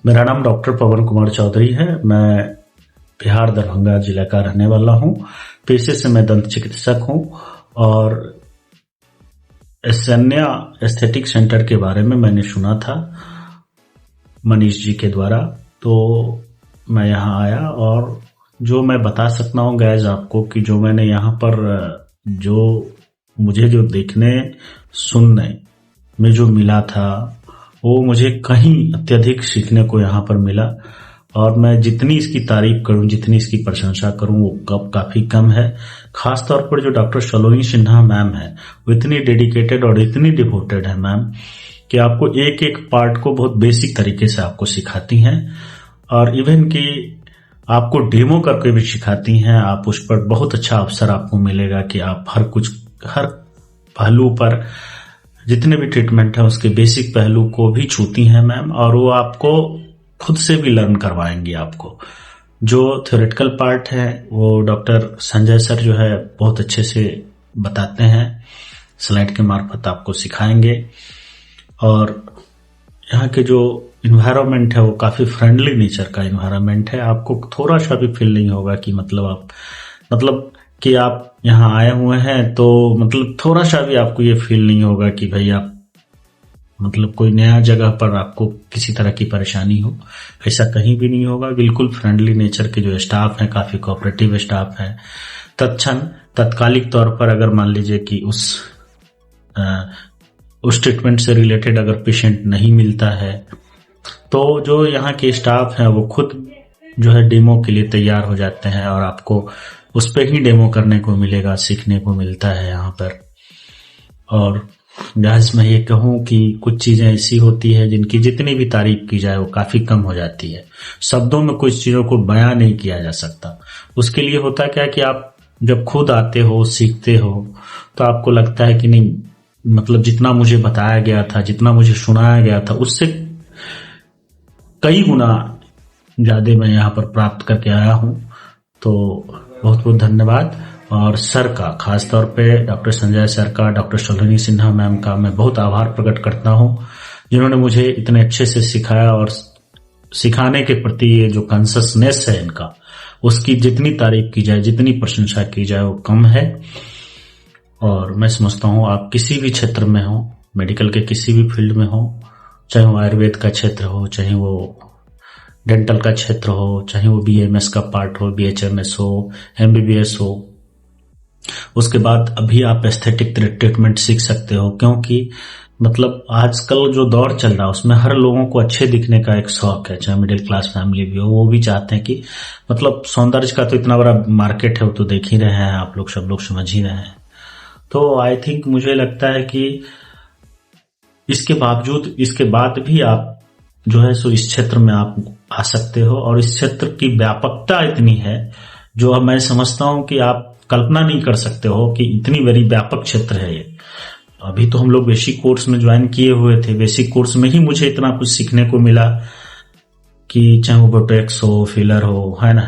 मेरा नाम डॉक्टर पवन कुमार चौधरी है। मैं बिहार दरभंगा जिला का रहने वाला हूँ। पेशे से मैं दंत चिकित्सक हूँ और एस्सेन्या एस्थेटिक सेंटर के बारे में मैंने सुना था मनीष जी के द्वारा, तो मैं यहाँ आया और जो मैं बता सकता हूँ गैज आपको कि जो मैंने यहाँ पर मुझे जो देखने सुनने में जो मिला था वो मुझे कहीं अत्यधिक सीखने को यहाँ पर मिला। और मैं जितनी इसकी तारीफ करूं, जितनी इसकी प्रशंसा करूं वो काफी कम है। खास तौर पर जो डॉक्टर सलोनी सिन्हा मैम है वो इतनी डेडिकेटेड और इतनी डिवोटेड है मैम कि आपको एक एक पार्ट को बहुत बेसिक तरीके से आपको सिखाती हैं और इवन कि आपको डेमो करके भी सिखाती हैं। आप उस पर बहुत अच्छा अवसर आपको मिलेगा कि आप हर पहलू पर जितने भी ट्रीटमेंट है उसके बेसिक पहलू को भी छूती हैं मैम, और वो आपको खुद से भी लर्न करवाएंगी। आपको जो थ्योरेटिकल पार्ट है वो डॉक्टर संजय सर जो है बहुत अच्छे से बताते हैं, स्लाइड के मार्फत आपको सिखाएंगे। और यहाँ के जो इन्वायरमेंट है वो काफी फ्रेंडली नेचर का इन्वायरमेंट है। आपको थोड़ा सा भी फील नहीं होगा कि आप यहाँ आए हुए हैं, तो मतलब थोड़ा सा भी आपको ये फील नहीं होगा कि भाई आप कोई नया जगह पर आपको किसी तरह की परेशानी हो। ऐसा कहीं भी नहीं होगा। बिल्कुल फ्रेंडली नेचर के जो स्टाफ है, काफी कोऑपरेटिव स्टाफ है। तत्कालिक तौर पर अगर मान लीजिए कि उस ट्रीटमेंट से रिलेटेड अगर पेशेंट नहीं मिलता है तो जो यहाँ के स्टाफ है वो खुद जो है डेमो के लिए तैयार हो जाते हैं और आपको उस पर ही डेमो करने को मिलेगा, सीखने को मिलता है यहाँ पर। और गैस मैं ये कहूँ कि कुछ चीजें ऐसी होती है जिनकी जितनी भी तारीफ की जाए वो काफी कम हो जाती है। शब्दों में कुछ चीजों को बयां नहीं किया जा सकता। उसके लिए होता क्या कि आप जब खुद आते हो, सीखते हो, तो आपको लगता है कि नहीं, जितना मुझे बताया गया था, जितना मुझे सुनाया गया था, उससे कई गुना ज्यादा मैं यहाँ पर प्राप्त करके आया हूँ। तो बहुत बहुत धन्यवाद। और सर का, खास तौर पे डॉक्टर संजय सर का, डॉक्टर सलोनी सिन्हा मैम का मैं बहुत आभार प्रकट करता हूँ, जिन्होंने मुझे इतने अच्छे से सिखाया। और सिखाने के प्रति ये जो कॉन्शसनेस है इनका, उसकी जितनी तारीफ की जाए, जितनी प्रशंसा की जाए वो कम है। और मैं समझता हूँ आप किसी भी क्षेत्र में हो, मेडिकल के किसी भी फील्ड में हो, चाहे वो आयुर्वेद का क्षेत्र हो, चाहे वो डेंटल का क्षेत्र हो, चाहे वो बीएमएस का पार्ट हो, बीएचएमएस हो, एमबीबीएस हो, उसके बाद अभी आप एस्थेटिक ट्रीटमेंट सीख सकते हो। क्योंकि आजकल जो दौर चल रहा है उसमें हर लोगों को अच्छे दिखने का एक शौक है, चाहे मिडिल क्लास फैमिली भी हो, वो भी चाहते हैं कि सौंदर्य का तो इतना बड़ा मार्केट है, वो तो देख ही रहे हैं आप लोग, सब लोग समझ ही रहे हैं। तो आई थिंक मुझे लगता है कि इसके बाद भी आप जो है सो इस क्षेत्र में आप आ सकते हो। और इस क्षेत्र की व्यापकता इतनी है जो मैं समझता हूं कि आप कल्पना नहीं कर सकते हो कि इतनी बड़ी व्यापक क्षेत्र है ये। अभी तो हम लोग बेसिक कोर्स में ज्वाइन किए हुए थे, बेसिक कोर्स में ही मुझे इतना कुछ सीखने को मिला कि चाहे वो बोटेक्स हो, फिलर हो, है ना,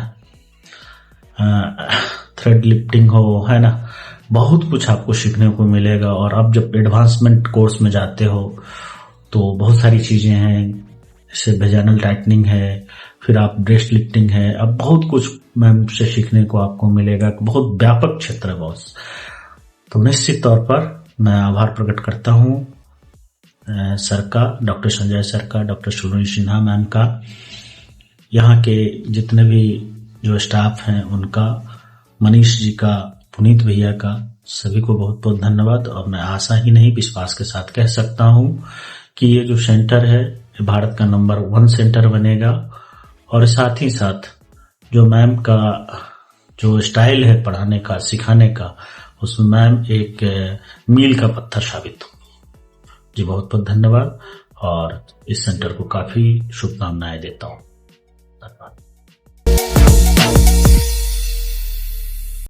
थ्रेड लिफ्टिंग हो, है ना, बहुत कुछ आपको सीखने को मिलेगा। और अब जब एडवांसमेंट कोर्स में जाते हो तो बहुत सारी चीजें हैं, जैसे वेजाइनल टाइटनिंग है, फिर आप ब्रेस्ट लिफ्टिंग है, अब बहुत कुछ मैम से सीखने को आपको मिलेगा। बहुत व्यापक क्षेत्र है बॉस। तो निश्चित तौर पर मैं आभार प्रकट करता हूँ सर का, डॉक्टर संजय सर का, डॉक्टर सलोनी सिन्हा मैम का, यहाँ के जितने भी जो स्टाफ हैं उनका, मनीष जी का, पुनीत भैया का, सभी को बहुत बहुत धन्यवाद। और मैं आशा ही नहीं विश्वास के साथ कह सकता हूँ कि ये जो सेंटर है ये भारत का नंबर 1 सेंटर बनेगा। और साथ ही साथ जो मैम का जो स्टाइल है पढ़ाने का, सिखाने का, उसमें मैम एक मील का पत्थर साबित होगी। जी बहुत बहुत धन्यवाद और इस सेंटर को काफी शुभकामनाएं देता हूँ। धन्यवाद।